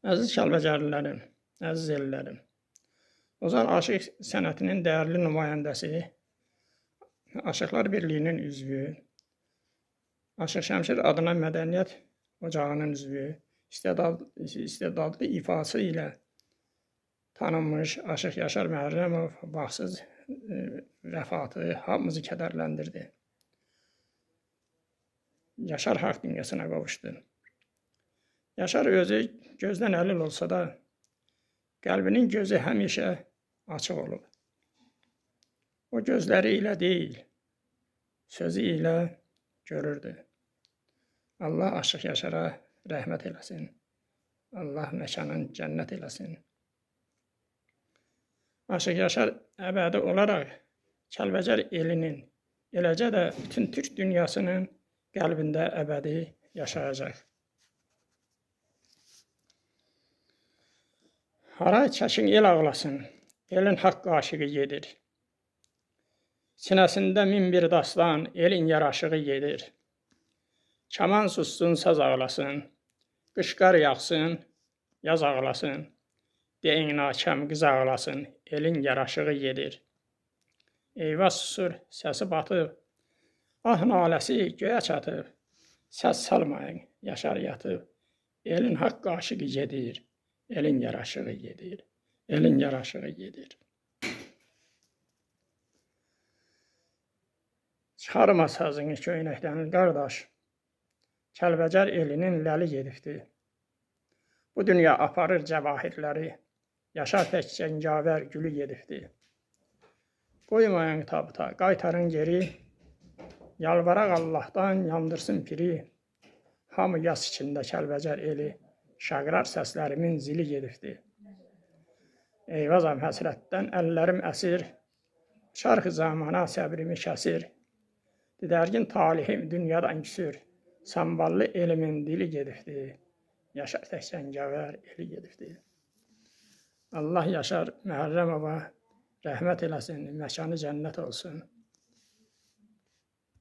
Əziz Kəlbəcərlilərim, əziz ellərim, Ozan Aşıq sənətinin dəyərli nümayəndəsi, Aşıqlar Birliyinin üzvü, Aşıq Şəmşir adına mədəniyyət ocağının üzvü, istedadlı ifası ilə tanınmış Aşıq Yaşar Məhərrəmov baxsız vəfatı hamımızı kədərləndirdi. Yaşar haqq dünyasına qovuşdu. Yaşar özü gözdən əlil olsa da, qəlbinin gözü həmişə açıq olub. O gözləri ilə deyil, sözü ilə görürdü. Allah Aşıq Yaşara rəhmət eləsin. Allah məkanın cənnət eləsin. Aşıq Yaşar əbədi olaraq Kəlbəcər elinin, eləcə də bütün Türk dünyasının qəlbində əbədi yaşayacaq. Haray çəkin el ağlasın, elin haqqı aşığı gedir. Sinəsində min bir dastan, elin yaraşığı gedir. Kaman sussun, saz ağlasın, qışqar yağsın, yaz ağlasın. Deyin nakəm qız ağlasın, elin yaraşığı gedir. Eyvah susur, səsi batıb, ah naləsi göyə çatıb. Səs salmayın, Yaşar yatıb, elin haqqı aşığı gedir. Elin yaraşığı gedir, elin yaraşığı gedir. Çıxarma sazını köynəkdən qardaş, Kəlbəcər elinin ləli gedibdir. Bu dünya aparır cəvahirləri, Yaşar tək cəngavər gülü gedibdir. Qoymayın tabuta, qaytarın geri, yalvaraq Allahdan yandırsın piri. Hamı yas içində Kəlbəcər eli, şaqrar səslərimin zili gedibdir. Eyvazam həsrətdən əllərim əsir, çarxı zamana səbrimi kəsir. Didərgin talihim dünyadan küsür, samballı elimin dili gedibdir. Yaşar tək cəngavər eli gedibdir. Allah Yaşar Məhərrəmova rəhmət eləsin, məkanı cənnət olsun.